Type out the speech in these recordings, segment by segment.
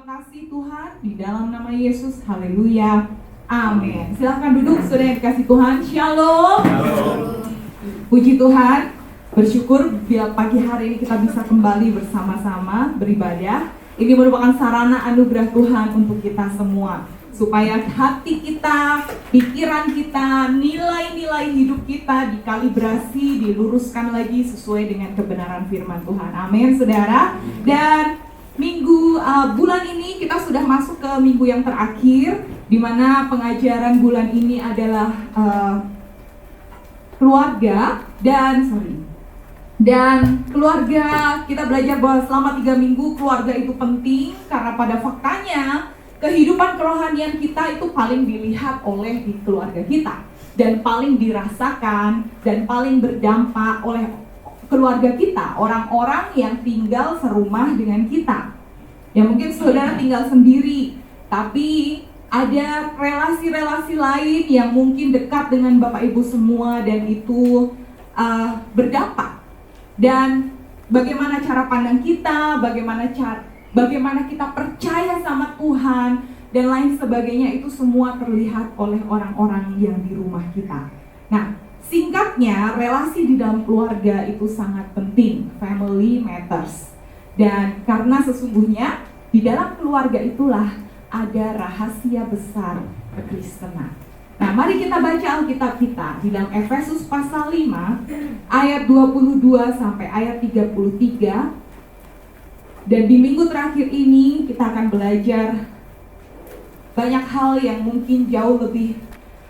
kasih Tuhan di dalam nama Yesus. Haleluya. Amin. Silahkan duduk saudara yang dikasih Tuhan. Shalom. Puji Tuhan. Bersyukur bila pagi hari ini kita bisa kembali bersama-sama beribadah. Ini merupakan sarana anugerah Tuhan untuk kita semua, supaya hati kita, pikiran kita, nilai-nilai hidup kita dikalibrasi, diluruskan lagi sesuai dengan kebenaran firman Tuhan. Amin, saudara. Dan bulan ini kita sudah masuk ke minggu yang terakhir, di mana pengajaran bulan ini adalah keluarga dan keluarga. Kita belajar bahwa selama 3 minggu keluarga itu penting, karena pada faktanya kehidupan kerohanian kita itu paling dilihat oleh di keluarga kita, dan paling dirasakan dan paling berdampak oleh keluarga kita, orang-orang yang tinggal serumah dengan kita. Ya mungkin saudara tinggal sendiri, tapi ada relasi-relasi lain yang mungkin dekat dengan Bapak Ibu semua, dan itu berdampak. Dan bagaimana cara pandang kita, bagaimana kita percaya sama Tuhan, dan lain sebagainya, itu semua terlihat oleh orang-orang yang di rumah kita. Nah, singkatnya, relasi di dalam keluarga itu sangat penting. Family matters. Dan karena sesungguhnya di dalam keluarga itulah ada rahasia besar kekristenan. Nah, mari kita baca Alkitab kita di dalam Efesus pasal 5 ayat 22 sampai ayat 33. Dan di minggu terakhir ini kita akan belajar banyak hal yang mungkin jauh lebih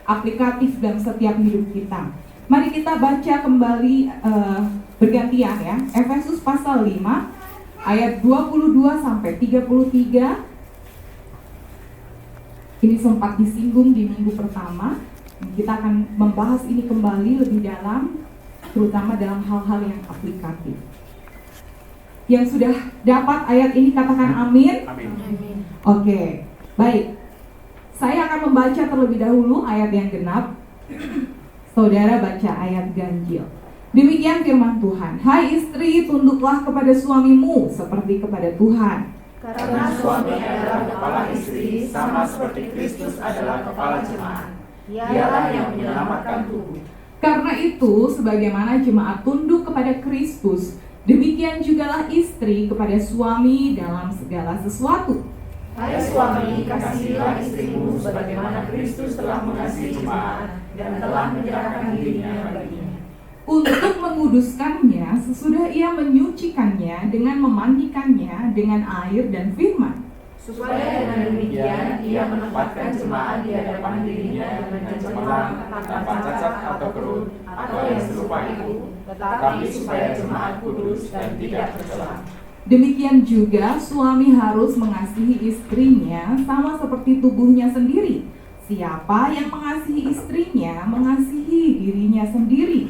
aplikatif dalam setiap hidup kita. Mari kita baca kembali bergantian ya. Efesus pasal 5 ayat 22 sampai 33. Ini sempat disinggung di minggu pertama. Kita akan membahas ini kembali lebih dalam, terutama dalam hal-hal yang aplikatif. Yang sudah dapat ayat ini katakan amin. Amin. Oke, baik. Saya akan membaca terlebih dahulu ayat yang genap. Saudara baca ayat ganjil. Demikian firman Tuhan. Hai istri, tunduklah kepada suamimu seperti kepada Tuhan. Karena suami adalah kepala istri, sama seperti Kristus adalah kepala jemaat. Dialah yang menyelamatkan tubuh. Karena itu, sebagaimana jemaat tunduk kepada Kristus, demikian jugalah istri kepada suami dalam segala sesuatu. Hai suami, kasihilah istrimu sebagaimana Kristus telah mengasihi jemaat dan telah menyerahkan dirinya baginya, untuk menguduskannya sesudah ia menyucikannya dengan memandikannya dengan air dan firman, supaya dengan demikian ia menempatkan jemaat di hadapan dirinya dengan cemerlang, tanpa cacat atau kerut atau yang serupa itu, tetapi supaya jemaat kudus dan tidak tercela. Demikian juga suami harus mengasihi istrinya sama seperti tubuhnya sendiri. Siapa yang mengasihi istrinya mengasihi dirinya sendiri.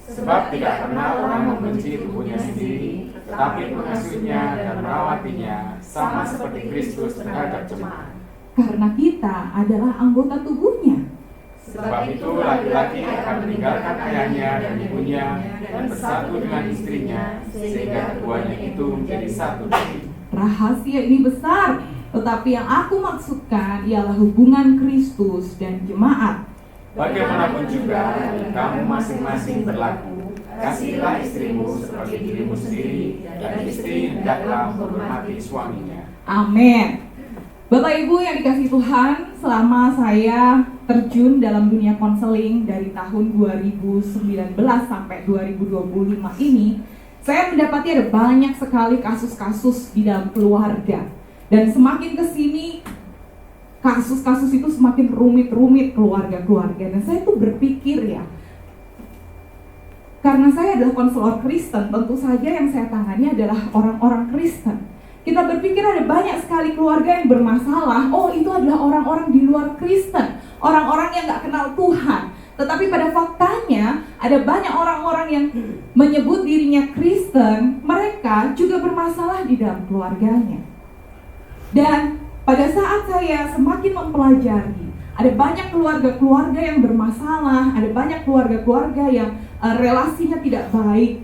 Sebab tidak pernah orang membenci tubuhnya sendiri, tetapi mengasuhnya dan merawatinya, sama seperti Kristus terhadap jemaat. Karena kita adalah anggota tubuhnya. Sebab itu laki-laki akan meninggalkan ayahnya dan ibunya dan bersatu dengan istrinya, sehingga keduanya itu menjadi satu daging. Rahasia ini besar, tetapi yang aku maksudkan ialah hubungan Kristus dan jemaat. Bagaimanapun juga, kamu masing-masing berlaku. Kasihilah istrimu seperti dirimu sendiri, dan istri hendaklah menghormati suaminya. Amin. Bapak Ibu yang dikasihi Tuhan, selama saya terjun dalam dunia konseling dari tahun 2019 sampai 2025 ini, saya mendapati ada banyak sekali kasus-kasus di dalam keluarga. Dan semakin kesini, kasus-kasus itu semakin rumit-rumit keluarga-keluarga. Dan saya tuh berpikir ya, karena saya adalah konselor Kristen, tentu saja yang saya tangani adalah orang-orang Kristen. Kita berpikir ada banyak sekali keluarga yang bermasalah. Oh, itu adalah orang-orang di luar Kristen, orang-orang yang gak kenal Tuhan. Tetapi pada faktanya ada banyak orang-orang yang menyebut dirinya Kristen, mereka juga bermasalah di dalam keluarganya. Dan pada saat saya semakin mempelajari, ada banyak keluarga-keluarga yang bermasalah, ada banyak keluarga-keluarga yang relasinya tidak baik.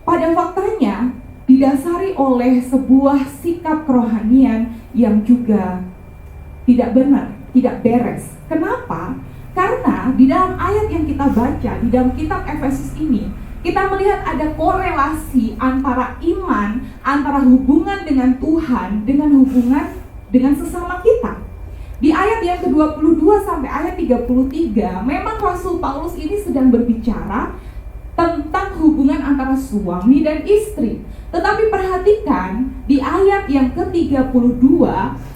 Pada faktanya didasari oleh sebuah sikap kerohanian yang juga tidak benar, tidak beres. Kenapa? Karena di dalam ayat yang kita baca, di dalam kitab Efesus ini, kita melihat ada korelasi antara iman, antara hubungan dengan Tuhan, dengan hubungan dengan sesama kita. Di ayat yang ke-22 sampai ayat 33, memang Rasul Paulus ini sedang berbicara tentang hubungan antara suami dan istri. Tetapi perhatikan, di ayat yang ke-32,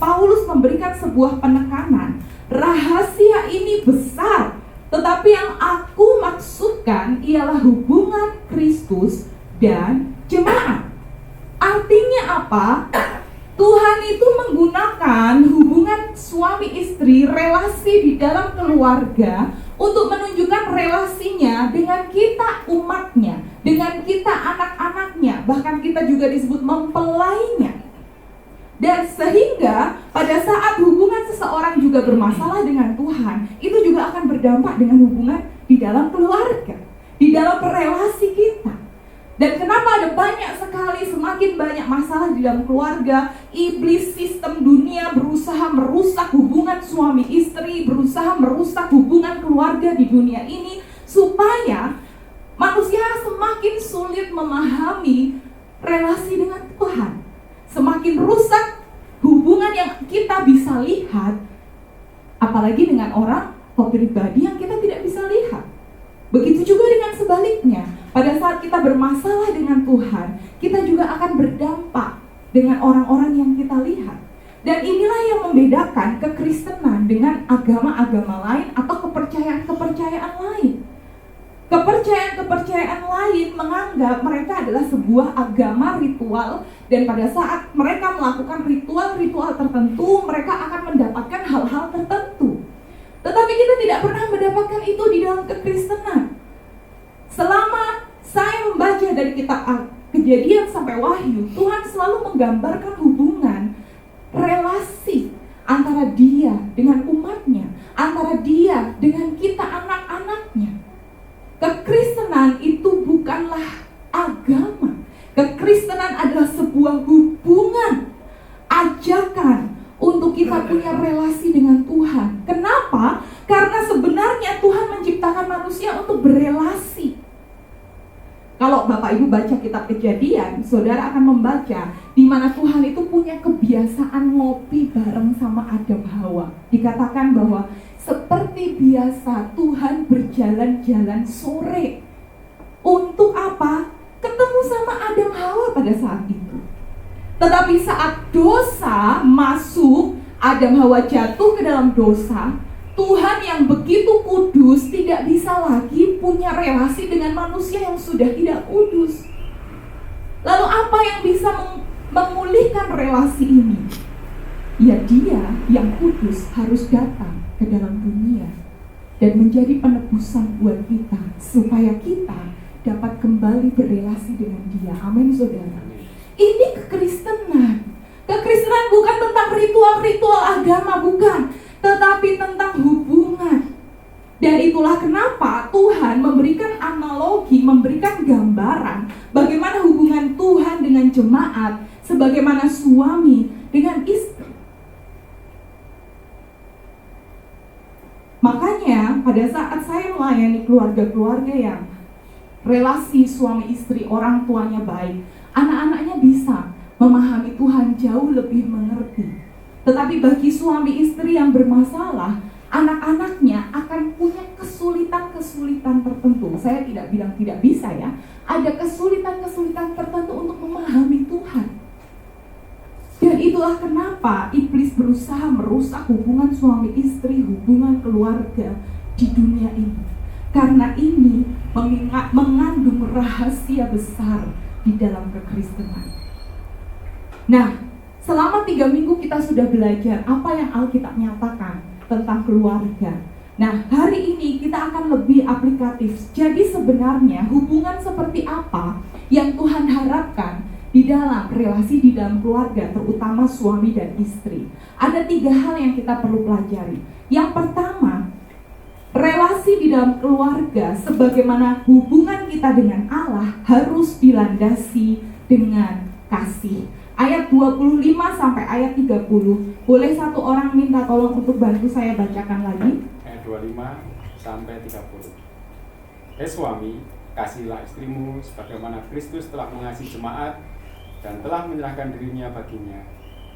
Paulus memberikan sebuah penekanan. Rahasia ini besar, tetapi yang aku maksudkan ialah hubungan Kristus dan jemaat. Artinya apa? Tuhan itu menggunakan hubungan suami istri, relasi di dalam keluarga, untuk menunjukkan relasinya dengan kita umatnya, dengan kita anak-anaknya, bahkan kita juga disebut mempelainya. Dan sehingga pada saat hubungan seseorang juga bermasalah dengan Tuhan, itu juga akan berdampak dengan hubungan di dalam keluarga, di dalam relasi kita. Dan kenapa ada banyak sekali, semakin banyak masalah di dalam keluarga, iblis, sistem dunia berusaha merusak hubungan suami istri, berusaha merusak hubungan keluarga di dunia ini, supaya manusia semakin sulit memahami relasi dengan Tuhan. Semakin rusak hubungan yang kita bisa lihat, apalagi dengan orang atau pribadi yang kita tidak bisa lihat. Begitu juga dengan sebaliknya. Pada saat kita bermasalah dengan Tuhan, kita juga akan berdampak dengan orang-orang yang kita lihat. Dan inilah yang membedakan kekristenan dengan agama-agama lain atau kepercayaan-kepercayaan lain. Kepercayaan-kepercayaan lain menganggap mereka adalah sebuah agama ritual, dan pada saat mereka melakukan ritual-ritual tertentu, mereka akan mendapatkan hal-hal tertentu. Tetapi kita tidak pernah mendapatkan itu di dalam kekristenan. Selama saya membaca dari kitab Kejadian sampai Wahyu, Tuhan selalu menggambarkan hubungan, relasi antara Dia dengan umatnya, antara Dia dengan kita anak-anaknya. Kekristenan itu bukanlah agama. Kekristenan adalah sebuah hubungan, ajakan untuk kita punya relasi dengan Tuhan. Kenapa? Karena sebenarnya Tuhan menciptakan manusia untuk berelasi. Kalau Bapak Ibu baca kitab Kejadian, saudara akan membaca di mana Tuhan itu punya kebiasaan ngopi bareng sama Adam Hawa. Dikatakan bahwa seperti biasa Tuhan berjalan-jalan sore. Untuk apa? Ketemu sama Adam Hawa pada saat itu. Tetapi saat dosa masuk, Adam Hawa jatuh ke dalam dosa, Tuhan yang begitu kudus tidak bisa lagi punya relasi dengan manusia yang sudah tidak kudus. Lalu apa yang bisa memulihkan relasi ini? Ya, Dia yang kudus harus datang ke dalam dunia dan menjadi penebusan buat kita, supaya kita dapat kembali berelasi dengan Dia. Amin, saudara. Ini kekristenan. Kekristenan bukan tentang ritual-ritual agama, bukan, tetapi tentang hubungan. Dan itulah kenapa Tuhan memberikan analogi, memberikan gambaran bagaimana hubungan Tuhan dengan jemaat, sebagaimana suami dengan istri. Makanya pada saat saya melayani keluarga-keluarga yang relasi suami istri, orang tuanya baik, anak-anaknya bisa memahami Tuhan, jauh lebih mengerti. Tetapi bagi suami istri yang bermasalah, anak-anaknya akan punya kesulitan-kesulitan tertentu. Saya tidak bilang tidak bisa ya. Ada kesulitan-kesulitan tertentu untuk memahami Tuhan. Dan itulah kenapa iblis berusaha merusak hubungan suami istri, hubungan keluarga di dunia ini. Karena ini mengandung rahasia besar di dalam kekristenan. Nah, selama 3 minggu kita sudah belajar apa yang Alkitab nyatakan tentang keluarga. Nah, hari ini kita akan lebih aplikatif. Jadi sebenarnya hubungan seperti apa yang Tuhan harapkan di dalam relasi di dalam keluarga, terutama suami dan istri. Ada 3 hal yang kita perlu pelajari. Yang pertama, relasi di dalam keluarga sebagaimana hubungan kita dengan Allah harus dilandasi dengan kasih. Ayat 25 sampai ayat 30. Boleh satu orang minta tolong untuk bantu saya bacakan lagi? Ayat 25 sampai 30. Suami, kasihilah istrimu sebagaimana Kristus telah mengasihi jemaat dan telah menyerahkan dirinya baginya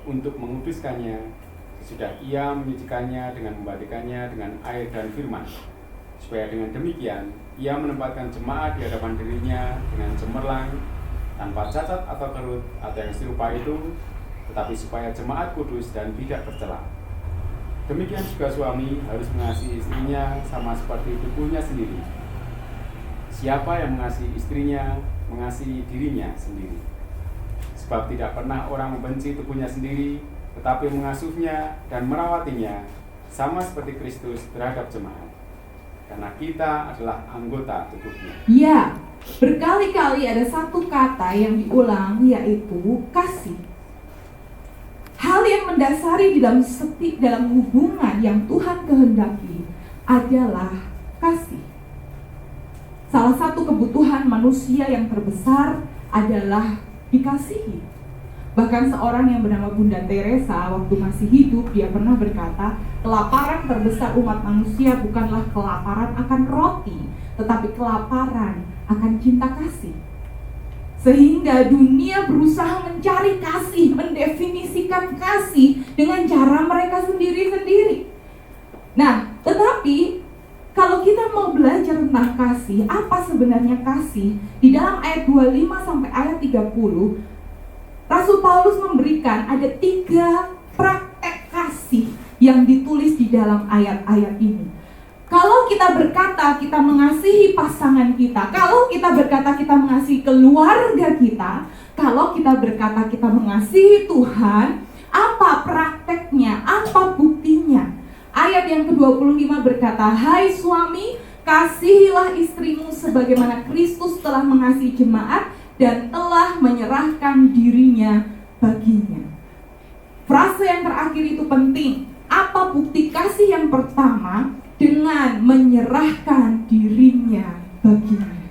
untuk menguduskannya, sesudah ia menyucikannya dengan membatikannya dengan air dan firman, supaya dengan demikian ia menempatkan jemaat di hadapan dirinya dengan cemerlang, tanpa cacat atau kerut atau yang serupa itu, tetapi supaya jemaat kudus dan tidak tercela. Demikian juga suami harus mengasihi istrinya sama seperti tubuhnya sendiri. Siapa yang mengasihi istrinya, mengasihi dirinya sendiri. Sebab tidak pernah orang membenci tubuhnya sendiri, tetapi mengasuhnya dan merawatinya, sama seperti Kristus terhadap jemaat. Karena kita adalah anggota tubuhnya. Ya, berkali-kali ada satu kata yang diulang, yaitu kasih. Hal yang mendasari dalam hubungan yang Tuhan kehendaki adalah kasih. Salah satu kebutuhan manusia yang terbesar adalah dikasihi. Bahkan seorang yang bernama Bunda Teresa waktu masih hidup, dia pernah berkata, kelaparan terbesar umat manusia bukanlah kelaparan akan roti, tetapi kelaparan akan cinta kasih. Sehingga dunia berusaha mencari kasih, mendefinisikan kasih dengan cara mereka sendiri-sendiri. Nah, tetapi kalau kita mau belajar tentang kasih, apa sebenarnya kasih? Di dalam ayat 25 sampai ayat 30, Rasul Paulus memberikan ada 3 praktek kasih yang ditulis di dalam ayat-ayat ini. Kalau kita berkata kita mengasihi pasangan kita, kalau kita berkata kita mengasihi keluarga kita, kalau kita berkata kita mengasihi Tuhan, apa prakteknya? Apa buktinya? Ayat yang ke-25 berkata, hai suami, kasihilah istrimu sebagaimana Kristus telah mengasihi jemaat dan telah menyerahkan dirinya baginya. Frase yang terakhir itu penting. Apa bukti kasih yang pertama? Dengan menyerahkan dirinya baginya.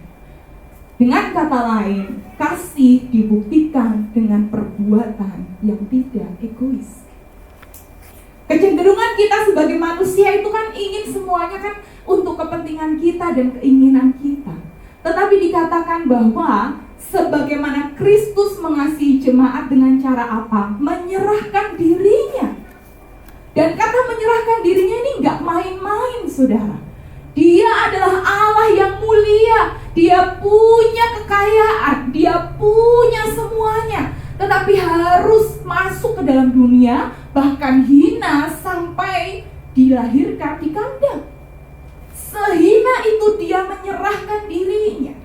Dengan kata lain, kasih dibuktikan dengan perbuatan yang tidak egois. Kecenderungan kita sebagai manusia itu kan ingin semuanya kan untuk kepentingan kita dan keinginan kita. Tetapi dikatakan bahwa sebagaimana Kristus mengasihi jemaat dengan cara apa? Menyerahkan dirinya. Dan kata menyerahkan dirinya ini nggak main-main, saudara. Dia adalah Allah yang mulia. Dia punya kekayaan, dia punya semuanya. Tetapi harus masuk ke dalam dunia, bahkan hina sampai dilahirkan di kandang. Sehina itu dia menyerahkan dirinya.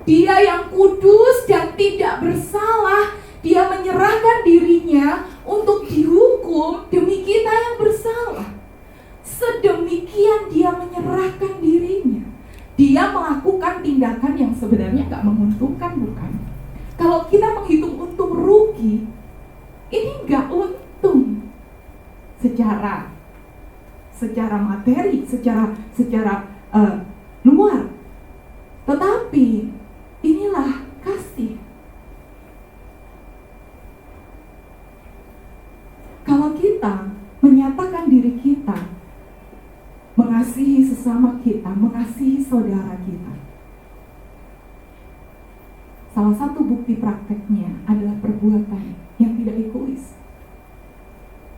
Dia yang kudus dan tidak bersalah, dia menyerahkan dirinya untuk dihukum demi kita yang bersalah. Sedemikian dia menyerahkan dirinya. Dia melakukan tindakan yang sebenarnya gak menguntungkan, bukan? Kalau kita menghitung untung rugi, ini gak untung secara materi, secara luar. Tetapi inilah kasih. Kalau kita menyatakan diri kita mengasihi sesama kita, mengasihi saudara kita, salah satu bukti prakteknya adalah perbuatan yang tidak egois.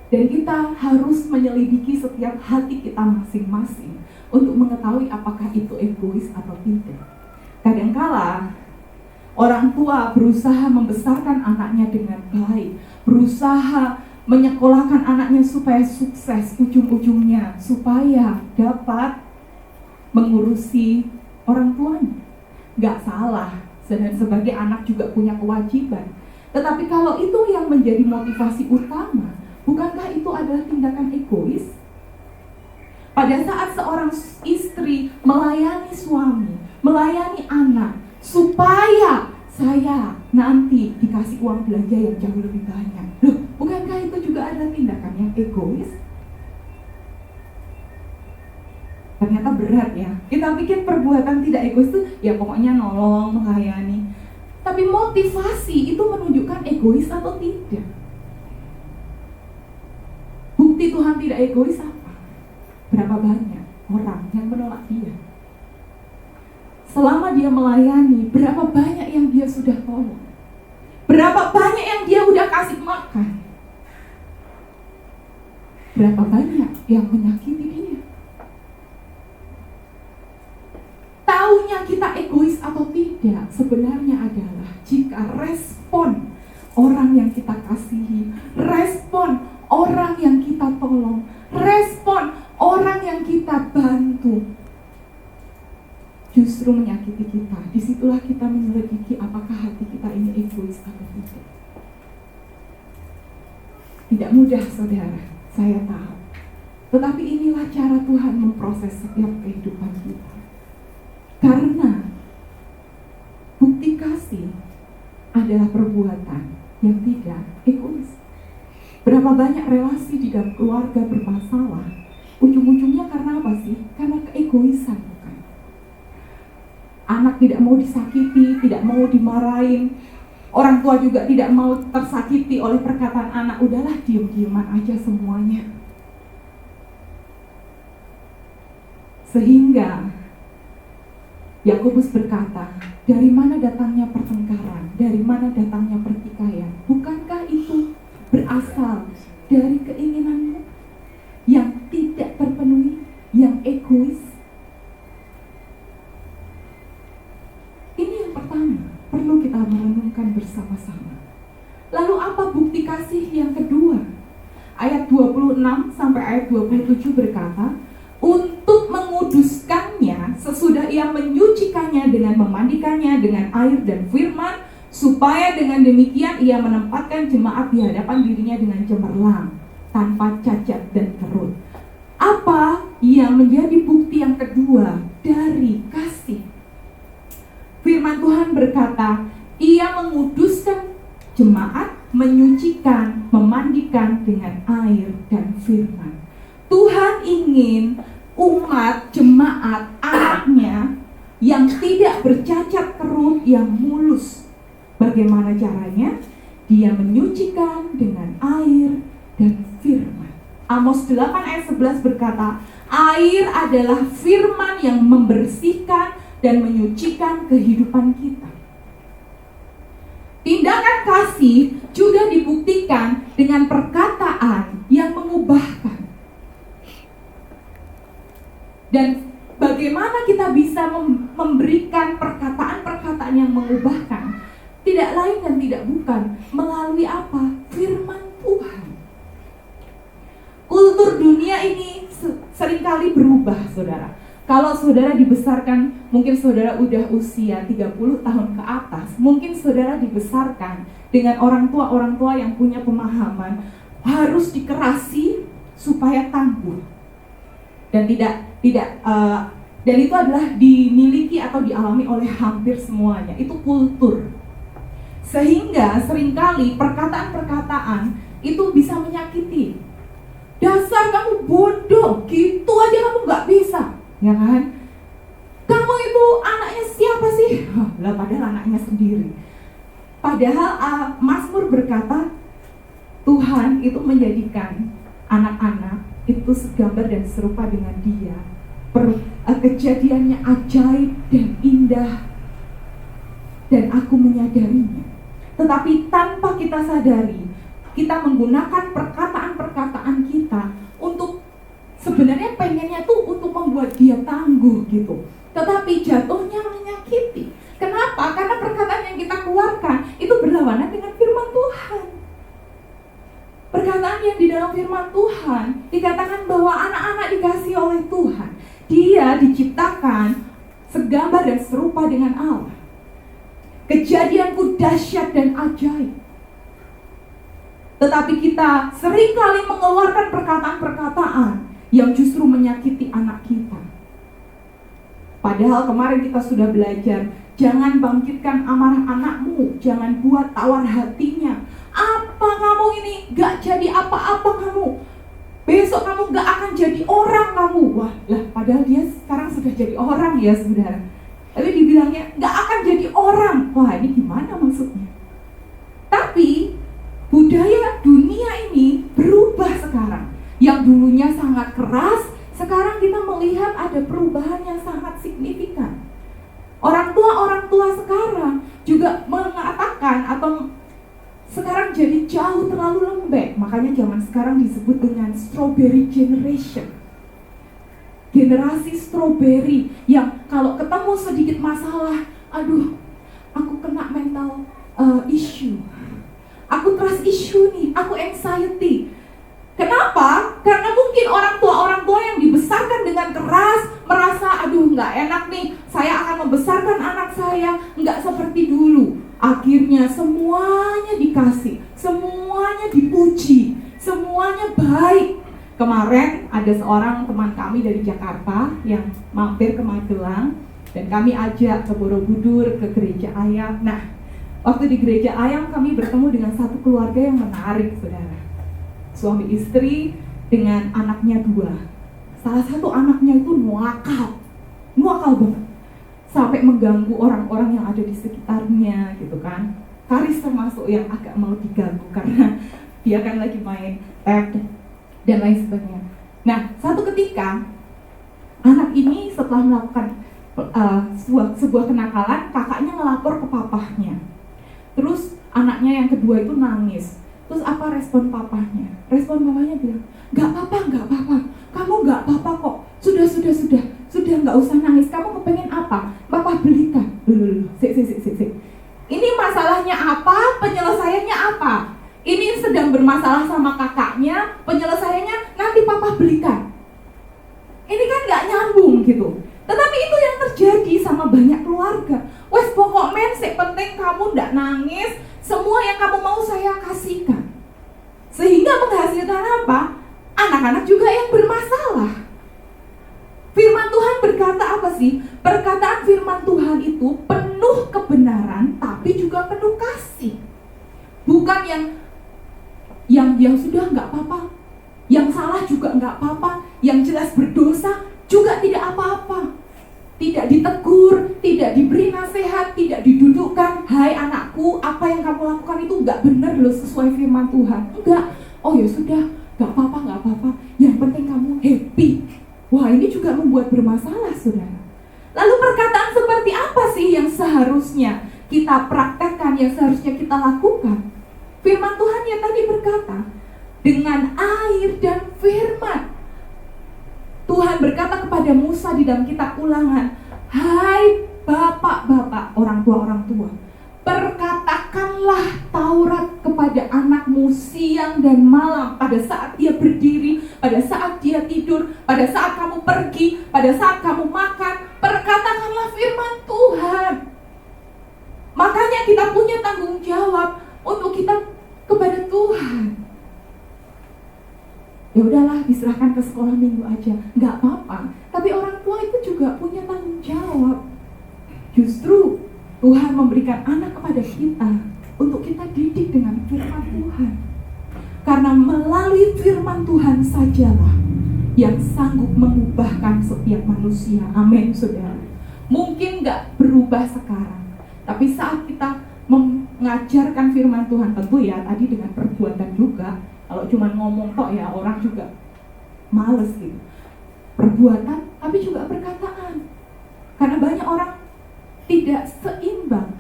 Dan kita harus menyelidiki setiap hati kita masing-masing untuk mengetahui apakah itu egois atau tidak. Kadangkala orang tua berusaha membesarkan anaknya dengan baik, berusaha menyekolahkan anaknya supaya sukses ujung-ujungnya, supaya dapat mengurusi orang tuanya. Gak salah, dan sebagai anak juga punya kewajiban. Tetapi kalau itu yang menjadi motivasi utama, bukankah itu adalah tindakan egois? Pada saat seorang istri melayani suami, melayani anak, supaya saya nanti dikasih uang belanja yang jauh lebih banyak. Loh, bukankah itu juga adalah tindakan yang egois? Ternyata berat ya. Kita pikir perbuatan tidak egois itu ya pokoknya nolong, melayani. Tapi motivasi itu menunjukkan egois atau tidak. Bukti Tuhan tidak egois apa? Berapa banyak orang yang menolak dia? Selama dia melayani, berapa banyak yang dia sudah tolong? Berapa banyak yang dia udah kasih makan? Berapa banyak yang menyakiti dia? Taunya kita egois atau tidak sebenarnya adalah jika respon orang yang kita kasihi, respon orang yang kita tolong, respon orang yang kita bantu justru menyakiti kita. Disitulah kita menyelidiki apakah hati kita ini egois atau tidak. Tidak mudah, saudara, saya tahu. Tetapi inilah cara Tuhan memproses setiap kehidupan kita. Karena bukti kasih adalah perbuatan yang tidak egois. Berapa banyak relasi di dalam keluarga bermasalah, ujung-ujungnya karena apa sih? Karena keegoisan, bukan? Anak tidak mau disakiti, tidak mau dimarahin. Orang tua juga tidak mau tersakiti oleh perkataan anak. Udahlah, diem-dieman aja semuanya. Sehingga Yakobus berkata, dari mana datangnya pertengkaran? Dari mana datangnya pertikaian? Bukankah itu berasal dari keinginanmu yang tidak terpenuhi, yang egois? Ini yang pertama, perlu kita merenungkan bersama-sama. Lalu apa bukti kasih yang kedua? Ayat 26 sampai ayat 27 berkata, untuk menguduskannya sesudah ia menyucikannya dengan memandikannya dengan air dan firman, supaya dengan demikian ia menempatkan jemaat di hadapan dirinya dengan cemerlang, tanpa cacat dan kerut. Apa yang menjadi bukti yang kedua dari kasih? Firman Tuhan berkata, ia menguduskan jemaat, menyucikan, memandikan dengan air dan firman. Tuhan ingin umat, jemaat, anaknya yang tidak bercacat kerut, yang mulus. Bagaimana caranya? Dia menyucikan dengan air dan firman. Amos 8 ayat 11 berkata, air adalah firman yang membersihkan dan menyucikan kehidupan kita. Tindakan kasih juga dibuktikan dengan perkataan yang mengubahkan. Dan bagaimana kita bisa memberikan perkataan-perkataan yang mengubahkan? Tidak lain dan tidak bukan melalui apa? Firman Tuhan. Kultur dunia ini seringkali berubah, saudara. Kalau saudara dibesarkan, mungkin saudara udah usia 30 tahun ke atas, mungkin saudara dibesarkan dengan orang tua yang punya pemahaman harus dikerasi supaya tangguh. Dan dan itu adalah dimiliki atau dialami oleh hampir semuanya. Itu kultur. Sehingga seringkali perkataan-perkataan itu bisa menyakiti. Dasar kamu bodoh, gitu aja kamu gak bisa, ya kan? Kamu itu anaknya siapa sih? Lah padahal anaknya sendiri. Padahal Mazmur berkata, Tuhan itu menjadikan anak-anak itu segambar dan serupa dengan dia. Kejadiannya ajaib dan indah, dan aku menyadarinya. Tetapi tanpa kita sadari, kita menggunakan perkataan-perkataan kita untuk sebenarnya pengennya tuh untuk membuat dia tangguh gitu. Tetapi jatuhnya menyakiti. Kenapa? Karena perkataan yang kita keluarkan itu berlawanan dengan firman Tuhan. Perkataan yang di dalam firman Tuhan dikatakan bahwa anak-anak dikasihi oleh Tuhan. Dia diciptakan segambar dan serupa dengan Allah. Kejadianku dahsyat dan ajaib. Tetapi kita seringkali mengeluarkan perkataan-perkataan yang justru menyakiti anak kita. Padahal kemarin kita sudah belajar, jangan bangkitkan amarah anakmu, jangan buat tawar hatinya. Apa kamu ini? Gak jadi apa-apa kamu. Besok kamu gak akan jadi orang kamu. Wah, lah padahal dia sekarang sudah jadi orang ya saudara. Tapi dibilangnya gak akan jadi orang. Wah, ini gimana maksudnya? Tapi budaya dunia ini berubah sekarang. Yang dulunya sangat keras, sekarang kita melihat ada perubahan yang sangat signifikan. Orang tua sekarang juga mengatakan atau sekarang jadi jauh terlalu lembek. Makanya zaman sekarang disebut dengan strawberry generation. Generasi strawberry yang kalau ketemu sedikit masalah, aduh, aku kena mental issue. Aku trust issue nih, aku anxiety. Kenapa? Karena mungkin orang tua yang dibesarkan dengan keras merasa, aduh nggak enak nih, saya akan membesarkan anak saya nggak seperti dulu. Akhirnya semuanya dikasih, semuanya dipuji, semuanya baik. Kemarin ada seorang teman kami dari Jakarta yang mampir ke Magelang dan kami ajak ke Borobudur, ke Gereja Ayam. Nah, waktu di Gereja Ayam kami bertemu dengan satu keluarga yang menarik, saudara. Suami istri dengan anaknya 2. Salah satu anaknya itu nuakal banget, sampai mengganggu orang-orang yang ada di sekitarnya gitu kan. Karis termasuk yang agak mau diganggu karena dia kan lagi main tab dan lain sebagainya. Nah, satu ketika anak ini setelah melakukan sebuah kenakalan, kakaknya ngelapor ke papahnya. Terus anaknya yang kedua itu nangis. Terus apa respon papahnya? Respon papahnya bilang, nggak apa-apa, kamu nggak apa-apa kok. Sudah nggak usah nangis. Kamu kepengen apa? Papa belikan. Sik. Ini masalahnya apa? Penyelesaiannya apa? Ini sedang bermasalah sama kakaknya, penyelesaiannya nanti papa belikan. Ini kan nggak nyambung gitu. Tetapi itu yang terjadi sama banyak keluarga. Wes pokok men, sik penting kamu nggak nangis. Semua yang kamu mau saya kasihkan. Sehingga menghasilkan apa? Anak-anak juga yang bermasalah. Firman Tuhan berkata apa sih? Perkataan firman Tuhan itu penuh kebenaran, tapi juga penuh kasih. Bukan yang sudah nggak apa-apa, yang salah juga nggak apa-apa, yang jelas berdosa juga tidak apa-apa. Tidak ditegur, tidak diberi nasihat, tidak didudukkan. Hai anakku, apa yang kamu lakukan itu nggak benar loh sesuai firman Tuhan. Enggak. Oh ya sudah, nggak apa-apa. Yang penting kamu happy. Wah, ini juga membuat bermasalah, saudara. Lalu perkataan seperti apa sih yang seharusnya kita praktekkan, yang seharusnya kita lakukan? Firman Tuhan yang tadi berkata, dengan air dan firman. Tuhan berkata kepada Musa di dalam kitab Ulangan, hai bapak-bapak, orang tua, perkatakanlah Taurat kepada anakmu siang dan malam, pada saat dia berdiri, pada saat dia tidur, pada saat kamu pergi, pada saat kamu makan, perkatakanlah firman Tuhan. Makanya kita punya tanggung jawab untuk kita kepada Tuhan. Ya udahlah, diserahkan ke sekolah minggu aja, nggak apa-apa. Tapi orang tua itu juga punya tanggung jawab. Justru Tuhan memberikan anak kepada kita untuk kita didik dengan firman Tuhan. Karena melalui firman Tuhan sajalah yang sanggup mengubahkan setiap manusia. Amin, saudara. Mungkin nggak berubah sekarang, tapi saat kita mengajarkan firman Tuhan, tentu ya tadi dengan perbuatan juga. Kalau cuma ngomong tok ya orang juga males gitu. Perbuatan tapi juga perkataan. Karena banyak orang tidak seimbang.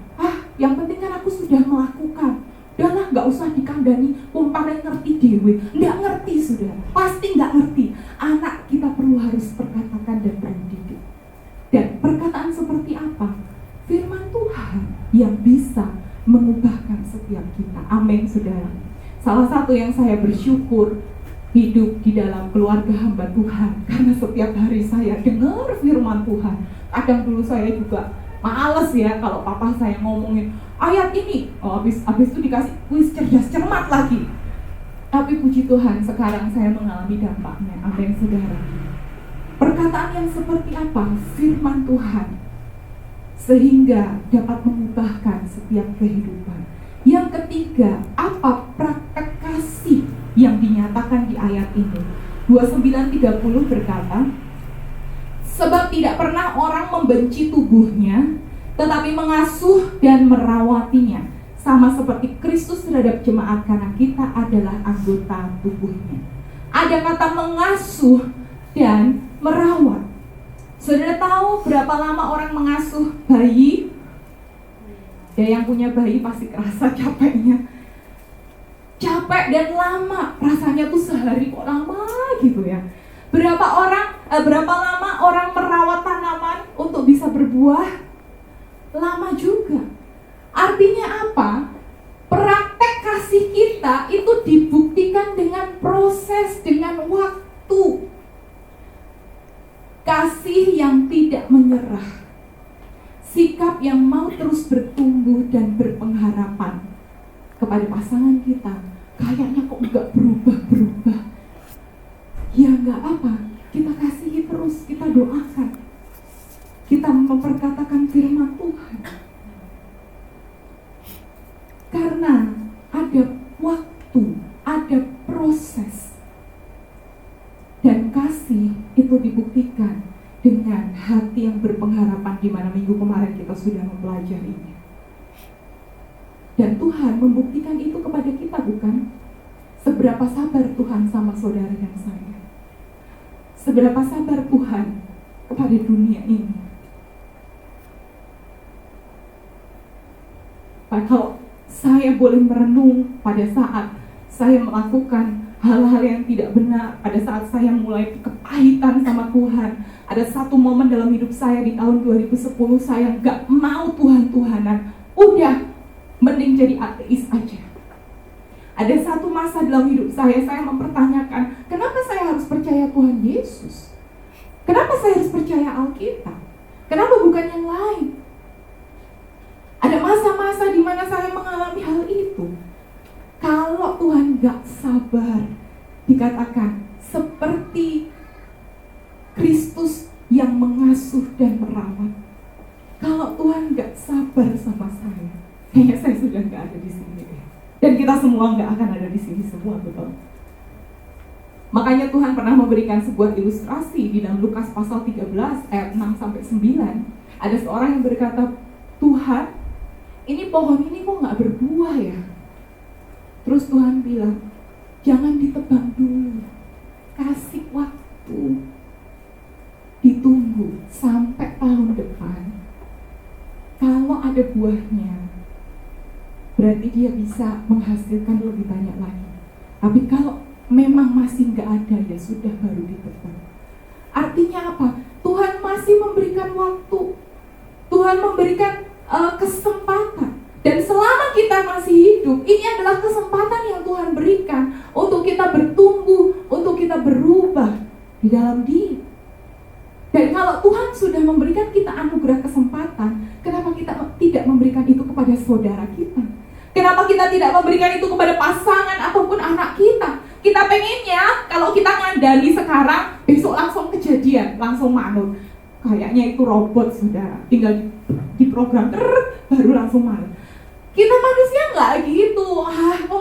Yang penting kan aku sudah melakukan. Udahlah, gak usah dikandani. Paling ngerti dewe. Nggak ngerti, saudara. Pasti nggak ngerti. Anak kita perlu harus perkatakan dan mendidik. Dan perkataan seperti apa? Firman Tuhan yang bisa mengubahkan setiap kita. Amin, saudara. Salah satu yang saya bersyukur hidup di dalam keluarga hamba Tuhan, karena setiap hari saya dengar firman Tuhan. Kadang dulu saya juga males ya kalau papa saya ngomongin ayat ini, habis itu dikasih kuis cerdas cermat lagi. Tapi puji Tuhan sekarang saya mengalami dampaknya. Amin, saudara. Perkataan yang seperti apa? Firman Tuhan, sehingga dapat mengubahkan setiap kehidupan. Yang ketiga, apa praktek kasih yang dinyatakan di ayat ini? 29:30 berkata, sebab tidak pernah orang membenci tubuhnya tetapi mengasuh dan merawatinya, sama seperti Kristus terhadap jemaat, karena kita adalah anggota tubuhnya. Ada kata mengasuh dan merawat. Saudara tahu berapa lama orang mengasuh bayi? Ya, yang punya bayi pasti kerasa capeknya. Capek dan lama, rasanya tuh sehari kok lama gitu ya. Berapa lama orang merawat tanaman untuk bisa berbuah? Lama juga. Artinya apa? Praktek kasih kita itu dibuktikan dengan proses, dengan waktu. Kasih yang tidak menyerah, sikap yang mau terus bertumbuh dan berpengharapan kepada pasangan kita. Kayaknya kok nggak berubah-berubah. Ya nggak apa, kita kasihi terus, kita doakan, kita memperkatakan firman Tuhan. Karena ada waktu, ada proses. Dan kasih itu dibuktikan dengan hati yang berpengharapan, di mana minggu kemarin kita sudah mempelajarinya. Dan Tuhan membuktikan itu kepada kita, bukan? Seberapa sabar Tuhan sama saudara dan saya. Seberapa sabar Tuhan kepada dunia ini. Kalau saya boleh merenung pada saat saya melakukan hal-hal yang tidak benar, pada saat saya mulai kepahitan sama Tuhan, ada satu momen dalam hidup saya di tahun 2010, saya gak mau Tuhan-Tuhanan, udah mending jadi ateis aja. Ada satu masa dalam hidup saya mempertanyakan, kenapa saya harus percaya Tuhan Yesus? Kenapa saya harus percaya Alkitab? Kenapa bukan yang lain? Ada masa-masa di mana saya mengalami hal itu. Kalau Tuhan gak sabar, dikatakan seperti Kristus yang mengasuh dan merawat. Kalau Tuhan gak sabar sama saya, kayaknya saya sudah gak ada di sini. Dan kita semua gak akan ada di sini semua, betul? Makanya Tuhan pernah memberikan sebuah ilustrasi di dalam Lukas pasal 13 ayat 6-9. Ada seorang yang berkata, Tuhan, ini pohon ini kok gak berbuah ya? Terus Tuhan bilang, jangan ditebang dulu, kasih waktu, ditunggu sampai tahun depan. Kalau ada buahnya, berarti dia bisa menghasilkan lebih banyak lagi. Tapi kalau memang masih nggak ada, ya sudah, baru ditebang. Artinya apa? Tuhan masih memberikan waktu, Tuhan memberikan kesempatan. Dan selama kita masih hidup, ini adalah kesempatan yang Tuhan berikan untuk kita bertumbuh, untuk kita berubah di dalam Dia. Dan kalau Tuhan sudah memberikan kita anugerah kesempatan, kenapa kita tidak memberikan itu kepada saudara kita? Kenapa kita tidak memberikan itu kepada pasangan ataupun anak kita? Kita pengennya kalau kita ngandali sekarang, besok langsung kejadian, langsung manut. Kayaknya itu robot, saudara. Tinggal diprogram, baru langsung manut. Kita manusia nggak gitu.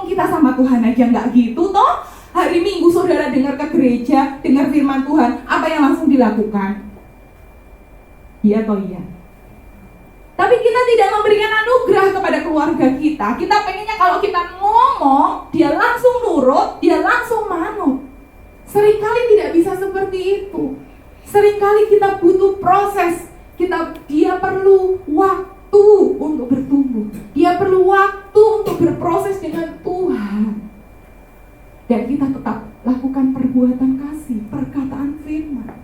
Kita sama Tuhan aja nggak gitu toh. Hari Minggu saudara dengar ke gereja, dengar firman Tuhan, apa yang langsung dilakukan? Iya atau iya? Tapi kita tidak memberikan anugerah kepada keluarga kita. Kita pengennya kalau kita ngomong, dia langsung nurut, dia langsung manut. Seringkali tidak bisa seperti itu. Seringkali kita butuh proses. Dia perlu waktu untuk bertumbuh. Dia perlu waktu untuk berproses dengan Tuhan. Dan kita tetap lakukan perbuatan kasih, perkataan firman.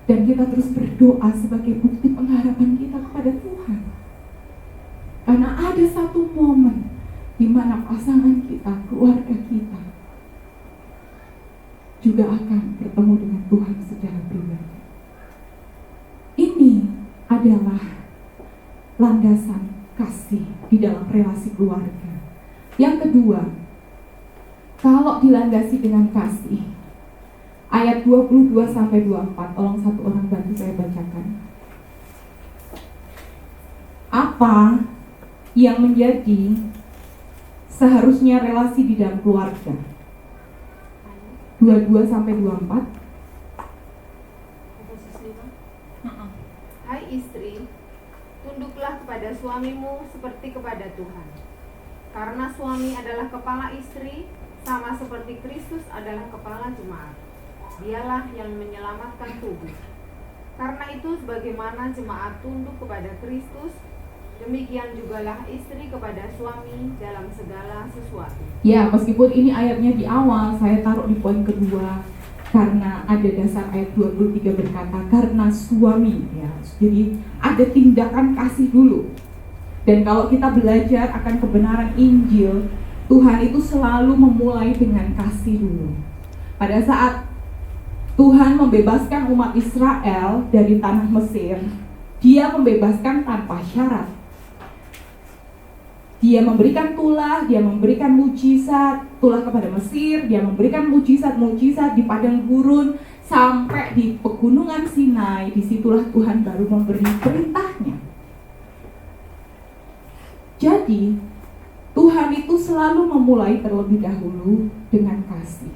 Dan kita terus berdoa sebagai bukti pengharapan kita kepada Tuhan. Karena ada satu momen di mana pasangan kita, keluarga kita juga akan bertemu dengan Tuhan secara pribadi. Ini adalah landasan kasih di dalam relasi keluarga. Yang kedua, kalau dilandasi dengan kasih, ayat 22-24, tolong satu orang bantu saya bacakan. Apa yang menjadi seharusnya relasi di dalam keluarga? 22-24. Hai istri, kepada suamimu seperti kepada Tuhan. Karena suami adalah kepala istri, sama seperti Kristus adalah kepala jemaat. Dialah yang menyelamatkan tubuh. Karena itu sebagaimana jemaat tunduk kepada Kristus, demikian jugalah istri kepada suami dalam segala sesuatu. Ya, meskipun ini ayatnya di awal, saya taruh di poin kedua karena ada dasar ayat 23 berkata karena suami, ya. Jadi ada tindakan kasih dulu. Dan kalau kita belajar akan kebenaran Injil, Tuhan itu selalu memulai dengan kasih dulu. Pada saat Tuhan membebaskan umat Israel dari tanah Mesir, Dia membebaskan tanpa syarat. Dia memberikan tulah, Dia memberikan mujizat, tulah kepada Mesir, Dia memberikan mujizat-mujizat di padang gurun, sampai di pegunungan Sinai. Disitulah Tuhan baru memberi perintahnya. Jadi, Tuhan itu selalu memulai terlebih dahulu dengan kasih.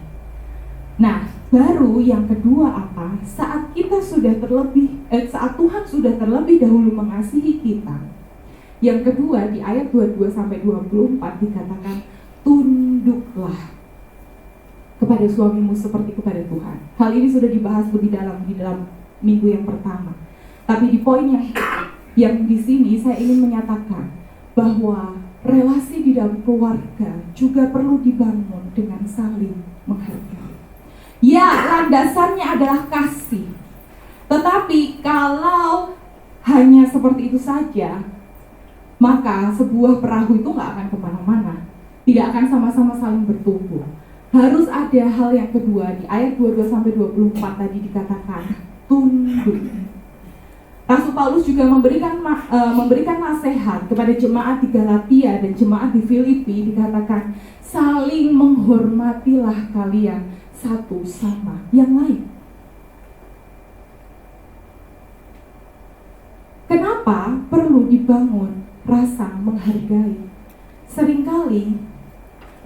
Nah, baru yang kedua apa? Saat saat Tuhan sudah terlebih dahulu mengasihi kita. Yang kedua di ayat 22 sampai 24 dikatakan tunduklah kepada suamimu seperti kepada Tuhan. Hal ini sudah dibahas lebih dalam di dalam minggu yang pertama. Tapi di poin yang di sini saya ingin menyatakan bahwa relasi di dalam keluarga juga perlu dibangun dengan saling menghargai. Ya, landasannya adalah kasih. Tetapi kalau hanya seperti itu saja, maka sebuah perahu itu nggak akan kemana-mana. Tidak akan sama-sama saling bertumbuh. Harus ada hal yang kedua. Di ayat 22-24 tadi dikatakan tunduk. Rasul Paulus juga memberikan nasihat kepada jemaat di Galatia dan jemaat di Filipi. Dikatakan saling menghormatilah kalian satu sama yang lain. Kenapa perlu dibangun rasa menghargai? Seringkali,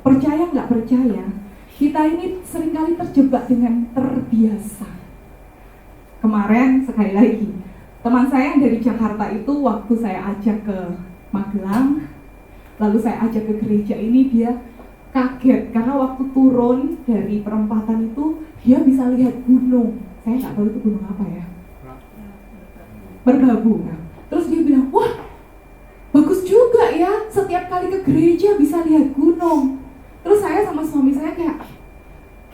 percaya nggak percaya, kita ini seringkali terjebak dengan terbiasa. Kemarin sekali lagi, teman saya yang dari Jakarta itu waktu saya ajak ke Magelang, lalu saya ajak ke gereja ini, dia kaget karena waktu turun dari perempatan itu dia bisa lihat gunung. Saya nggak tahu itu gunung apa ya. Merbabu. Terus dia bilang, wah bagus juga ya, setiap kali ke gereja bisa lihat gunung. Terus saya sama suami saya kayak,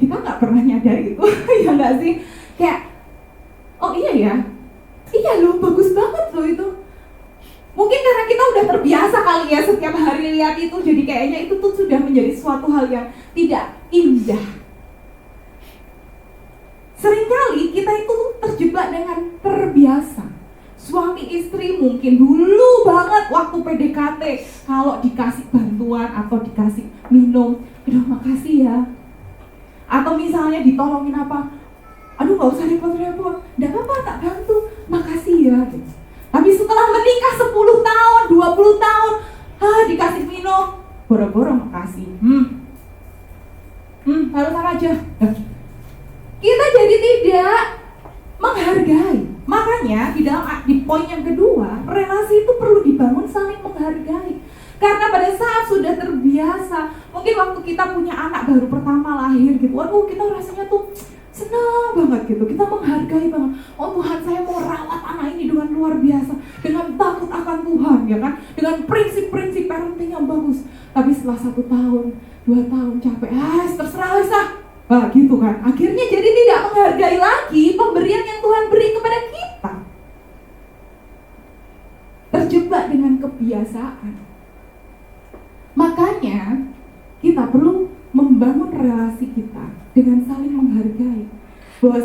kita nggak pernah nyadar itu, ya nggak sih? Kayak, oh iya ya, iya loh, bagus banget loh itu. Mungkin karena kita udah terbiasa kali ya setiap hari lihat itu, jadi kayaknya itu tuh sudah menjadi suatu hal yang tidak indah. Seringkali kita itu terjebak dengan terbiasa. Suami istri mungkin dulu banget waktu PDKT, kalau dikasih bantuan atau dikasih minum, aduh makasih ya. Atau misalnya ditolongin apa, aduh gak usah repot-repot, gak apa-apa tak bantu, makasih ya gitu. Tapi setelah menikah 10 tahun, 20 tahun, dikasih minum, boro-boro makasih. Barusan aja. Kita jadi tidak menghargai. Makanya di poin yang kedua, relasi itu perlu dibangun saling menghargai. Karena pada saat sudah terbiasa, mungkin waktu kita punya anak baru pertama lahir gitu, waduh kita rasanya tuh senang banget gitu, kita menghargai banget. Oh Tuhan, saya mau rawat anak ini dengan luar biasa, dengan takut akan Tuhan, ya kan, dengan prinsip-prinsip parenting yang bagus. Tapi setelah 1 tahun, 2 tahun capek, terserah lah. Gitu kan, akhirnya jadi tidak menghargai lagi pemberian yang Tuhan beri kepada kita. Terjebak dengan kebiasaan. Makanya kita perlu membangun relasi kita dengan saling menghargai. Bahwa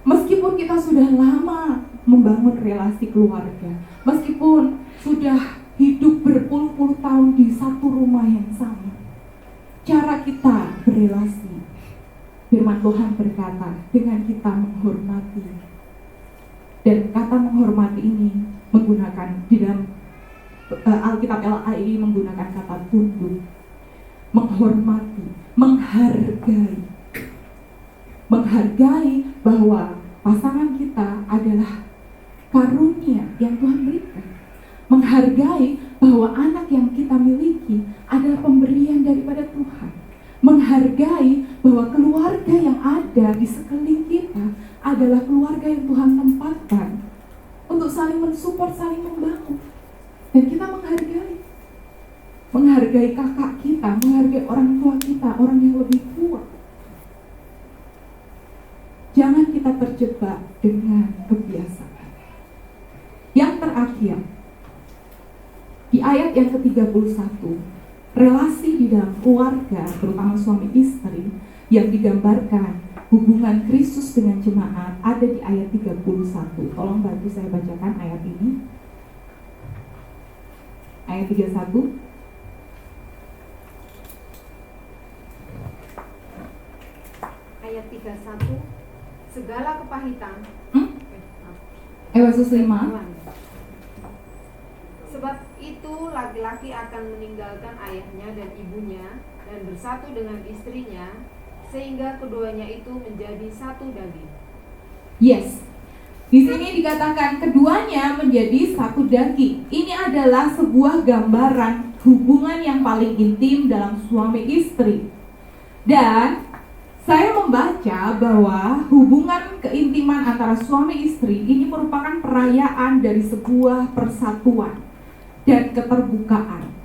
meskipun kita sudah lama membangun relasi keluarga, meskipun sudah hidup berpuluh-puluh tahun di satu rumah yang sama, cara kita berelasi, firman Tuhan berkata, dengan kita menghormati. Dan kata menghormati ini menggunakan di dalam Alkitab LAI menggunakan kata tunduk. Menghormati, menghargai. Menghargai bahwa pasangan kita adalah karunia yang Tuhan berikan. Menghargai bahwa anak yang kita miliki adalah pemberian daripada Tuhan. Menghargai bahwa keluarga yang ada di sekeliling kita adalah keluarga yang Tuhan tempatkan untuk saling mensupport, saling membangun. Dan kita menghargai kakak kita, menghargai orang tua kita, orang yang lebih tua. Jangan kita terjebak dengan kebiasaan. Yang terakhir, di ayat yang ke-31, relasi di dalam keluarga, terutama suami istri, yang digambarkan hubungan Kristus dengan jemaat ada di ayat 31. Tolong bantu saya bacakan ayat ini. Ayat 31. Ayat 31, segala kepahitan. Efesus 5. Sebab itu laki-laki akan meninggalkan ayahnya dan ibunya dan bersatu dengan istrinya, sehingga keduanya itu menjadi satu daging. Yes. Di sini dikatakan keduanya menjadi satu daging. Ini adalah sebuah gambaran hubungan yang paling intim dalam suami istri. Dan saya membaca bahwa hubungan keintiman antara suami istri ini merupakan perayaan dari sebuah persatuan dan keterbukaan.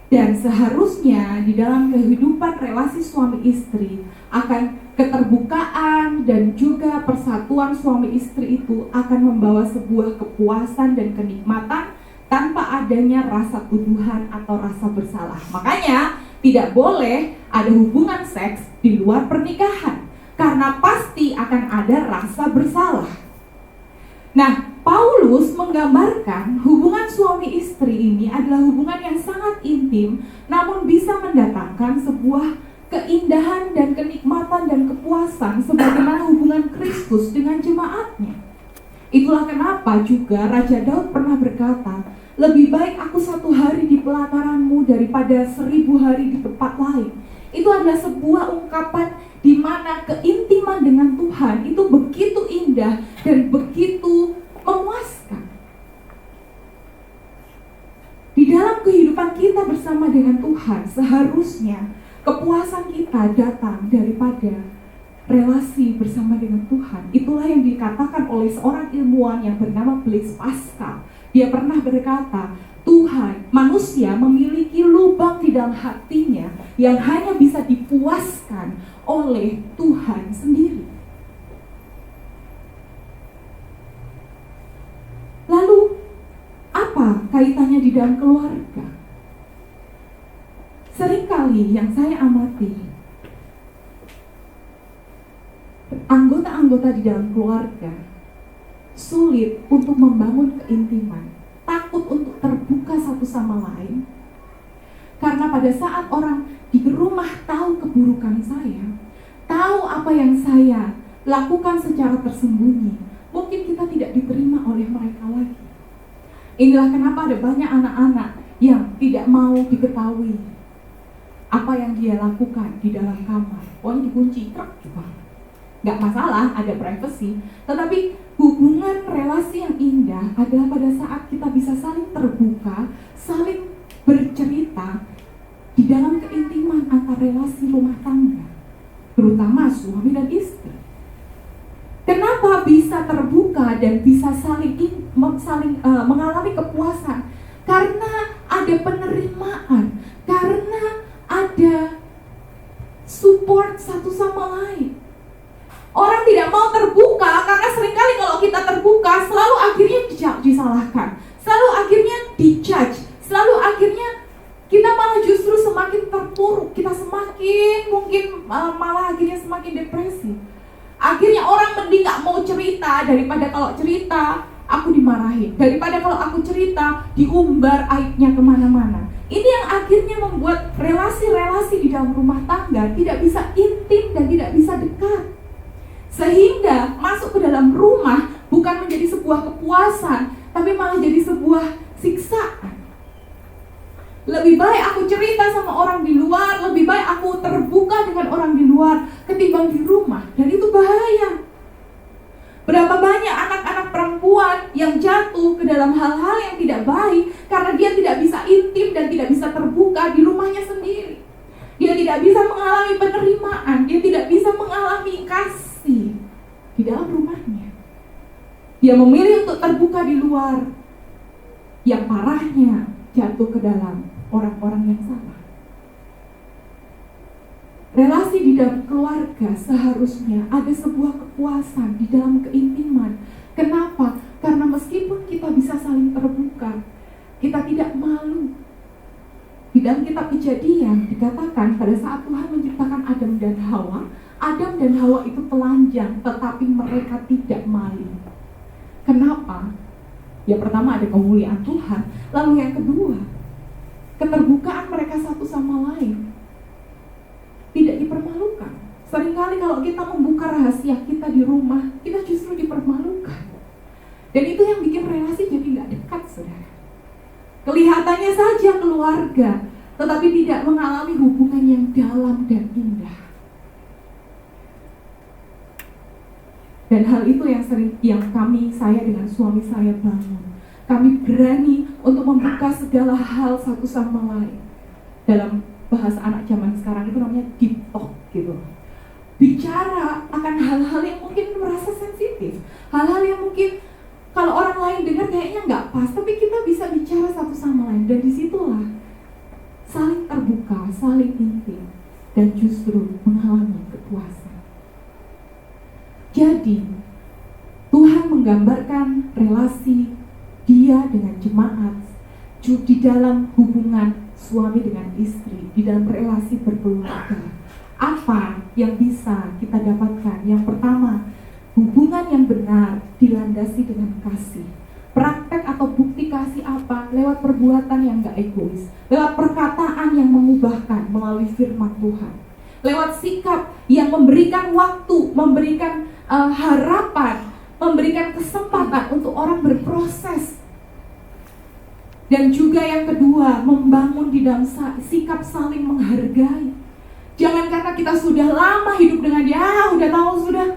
Dan seharusnya di dalam kehidupan relasi suami istri akan keterbukaan dan juga persatuan suami istri itu akan membawa sebuah kepuasan dan kenikmatan tanpa adanya rasa tuduhan atau rasa bersalah. Makanya tidak boleh ada hubungan seks di luar pernikahan, karena pasti akan ada rasa bersalah. Nah, Paulus menggambarkan hubungan suami istri ini adalah hubungan yang sangat intim, namun bisa mendatangkan sebuah keindahan dan kenikmatan dan kepuasan sebagaimana hubungan Kristus dengan jemaatnya. Itulah kenapa juga Raja Daud pernah berkata, lebih baik aku 1 hari di pelataranmu daripada 1000 hari di tempat lain. Itu adalah sebuah ungkapan di mana keintiman dengan Tuhan itu begitu indah dan begitu memuaskan. Di dalam kehidupan kita bersama dengan Tuhan, seharusnya kepuasan kita datang daripada relasi bersama dengan Tuhan. Itulah yang dikatakan oleh seorang ilmuwan yang bernama Blaise Pascal. Dia pernah berkata, Tuhan, manusia memiliki lubang di dalam hatinya yang hanya bisa dipuaskan oleh Tuhan sendiri. Lalu, apa kaitannya di dalam keluarga? Seringkali yang saya amati, anggota-anggota di dalam keluarga sulit untuk membangun keintiman, takut untuk terbuka satu sama lain. Karena pada saat orang di rumah tahu keburukan saya, tahu apa yang saya lakukan secara tersembunyi, mungkin kita tidak diterima oleh mereka lagi. Inilah kenapa ada banyak anak-anak yang tidak mau diketahui apa yang dia lakukan di dalam kamar. Pokoknya dikunci, truk juga. Gak masalah, ada privacy. Tetapi hubungan relasi yang indah adalah pada saat kita bisa saling terbuka, saling bercerita di dalam keintiman antar relasi rumah tangga, terutama suami dan istri. Kenapa bisa terbuka dan bisa saling mengalami kepuasan? Karena ada penerimaan, karena ada support satu sama lain. Orang tidak mau terbuka karena seringkali kalau kita terbuka selalu akhirnya disalahkan, selalu akhirnya dijudge, selalu akhirnya kita malah justru semakin terpuruk, kita semakin mungkin malah akhirnya semakin depresi. Akhirnya orang mending gak mau cerita daripada kalau cerita aku dimarahin, daripada kalau aku cerita diumbar aibnya kemana-mana. Ini yang akhirnya membuat relasi-relasi di dalam rumah tangga tidak bisa intim dan tidak bisa dekat. Sehingga masuk ke dalam rumah bukan menjadi sebuah kepuasan, tapi malah jadi sebuah siksaan. Lebih baik aku cerita sama orang di luar, lebih baik aku terbuka dengan orang di luar ketimbang di rumah, dan itu bahaya. Berapa banyak anak-anak perempuan yang jatuh ke dalam hal-hal yang tidak baik bisa mengalami penerimaan, dia tidak bisa mengalami kasih di dalam rumahnya. Dia memilih untuk terbuka di luar. Yang parahnya jatuh ke dalam orang-orang yang salah. Relasi di dalam keluarga seharusnya ada sebuah kepuasan di dalam keintiman. Kenapa? Karena meskipun kita bisa saling terbuka, kita tidak malu. Di dalam kitab Kejadian dikatakan pada saat Tuhan menciptakan Adam dan Hawa itu telanjang, tetapi mereka tidak malu. Kenapa? Yang pertama ada kemuliaan Tuhan, lalu yang kedua, keterbukaan mereka satu sama lain. Tidak dipermalukan. Seringkali kalau kita membuka rahasia kita di rumah, kita justru dipermalukan. Dan itu yang bikin relasi jadi gak dekat, saudara. Kelihatannya saja keluarga, tetapi tidak mengalami hubungan yang dalam dan indah. Dan hal itu yang saya dengan suami saya bangun. Kami berani untuk membuka segala hal satu sama lain. Dalam bahasa anak zaman sekarang itu namanya deep talk gitu. Bicara akan hal-hal yang mungkin merasa sensitif, hal-hal yang mungkin kalau orang lain dengar kayaknya nggak pas, tapi kita bisa bicara satu sama lain. Dan disitulah saling terbuka, saling intim, dan justru mengalami kepuasan. Jadi Tuhan menggambarkan relasi Dia dengan jemaat di dalam hubungan suami dengan istri, di dalam relasi berkeluarga. Apa yang bisa kita dapatkan? Yang pertama, hubungan yang benar dilandasi dengan kasih. Praktek atau bukti kasih apa? Lewat perbuatan yang gak egois, lewat perkataan yang mengubahkan melalui firman Tuhan, lewat sikap yang memberikan waktu, memberikan harapan, memberikan kesempatan untuk orang berproses. Dan juga yang kedua, membangun di dalam sikap saling menghargai. Jangan karena kita sudah lama hidup dengan dia, udah tahu sudah,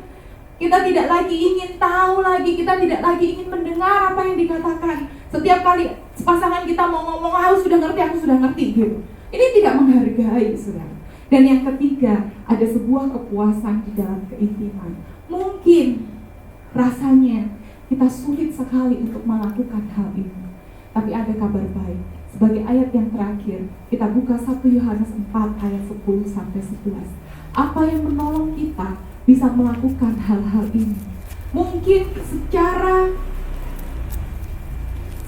kita tidak lagi ingin tahu lagi, kita tidak lagi ingin mendengar apa yang dikatakan. Setiap kali pasangan kita mau ngomong, aku sudah ngerti gitu. Ini tidak menghargai, saudara. Dan yang ketiga, ada sebuah kepuasan di dalam keintiman. Mungkin rasanya kita sulit sekali untuk melakukan hal ini, tapi ada kabar baik. Sebagai ayat yang terakhir, kita buka 1 Yohanes 4 ayat 10-11. Apa yang menolong kita bisa melakukan hal-hal ini? Mungkin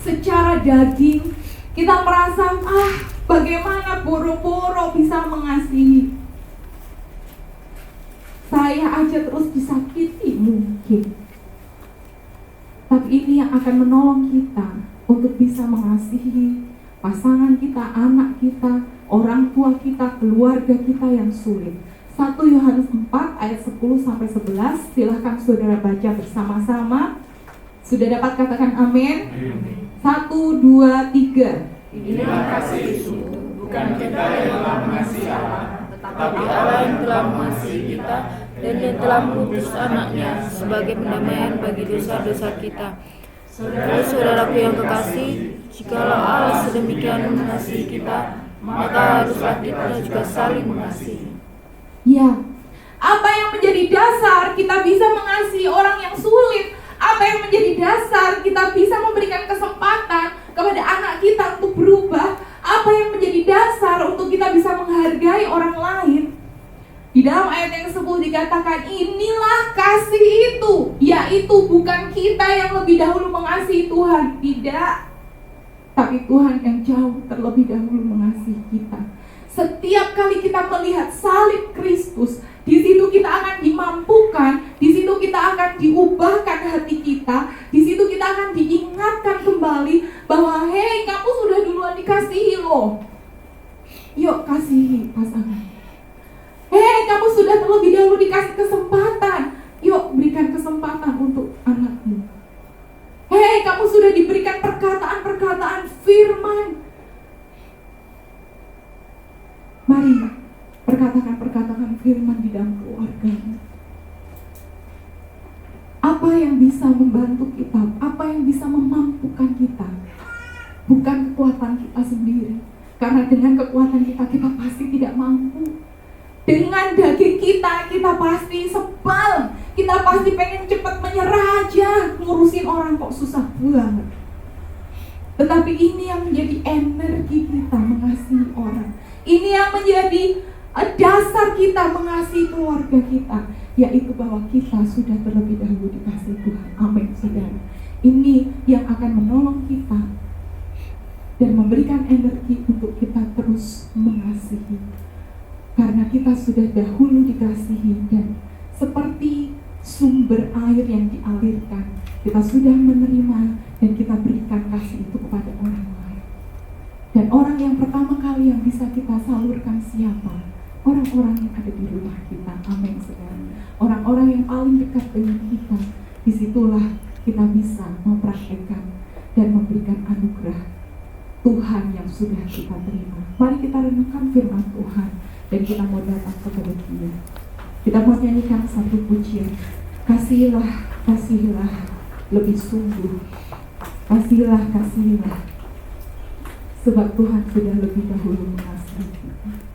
secara daging kita merasa, bagaimana boro-boro bisa mengasihi. Saya aja terus disakiti mungkin. Tapi ini yang akan menolong kita untuk bisa mengasihi pasangan kita, anak kita, orang tua kita, keluarga kita yang sulit. 1 Yohanes 4 ayat 10-11. Silahkan saudara baca bersama-sama. Sudah dapat katakan amin? 1, 2, 3. Inilah kasih itu, bukan kita yang telah mengasihi Allah, tetapi Allah yang telah mengasihi kita dan yang telah mengutus anaknya sebagai pendamaian bagi dosa-dosa kita. Saudara-saudaraku yang kekasih, jikalau Allah sedemikian mengasihi kita, maka haruslah kita juga saling mengasihi. Ya, apa yang menjadi dasar kita bisa mengasihi orang yang sulit? Apa yang menjadi dasar kita bisa memberikan kesempatan kepada anak kita untuk berubah? Apa yang menjadi dasar untuk kita bisa menghargai orang lain? Di dalam ayat yang 10 dikatakan, inilah kasih itu, yaitu bukan kita yang lebih dahulu mengasihi Tuhan, tidak, tapi Tuhan yang jauh terlebih dahulu mengasihi kita. Setiap kali kita melihat salib Kristus, di situ kita akan dimampukan, di situ kita akan diubahkan hati kita, di situ kita akan diingatkan kembali bahwa hei, kamu sudah duluan dikasihi loh. Yuk kasihi pasangan. Hei, kamu sudah terlebih dahulu dikasih kesempatan. Yuk berikan kesempatan untuk anakmu. Hei, kamu sudah diberikan perkataan-perkataan firman. Mari perkataan firman di dalam keluarga. Apa yang bisa membantu kita? Apa yang bisa memampukan kita? Bukan kekuatan kita sendiri. Karena dengan kekuatan kita pasti tidak mampu. Dengan daging kita pasti sebal. Kita pasti pengen cepat menyerah aja. Ngurusin orang kok susah banget. Tetapi ini yang menjadi energi kita mengasihi orang. Ini yang menjadi dasar kita mengasihi keluarga kita, yaitu bahwa kita sudah terlebih dahulu dikasihi Tuhan. Amin, saudara. Ini yang akan menolong kita dan memberikan energi untuk kita terus mengasihi. Karena kita sudah dahulu dikasihi, dan seperti sumber air yang dialirkan, kita sudah menerima dan kita berikan kasih itu kepada orang lain. Dan orang yang pertama kali yang bisa kita salurkan siapa? Orang-orang yang ada di rumah kita. Amin, saudara. Orang-orang yang paling dekat dengan kita. Disitulah kita bisa mempraktekkan dan memberikan anugerah Tuhan yang sudah kita terima. Mari kita renungkan firman Tuhan dan kita mau datang kepada Dia. Kita mau nyanyikan satu pujian. Kasihilah, kasihilah lebih sungguh. Kasihilah, kasihilah. Sebab Tuhan sudah lebih dahulu mengasihi kita.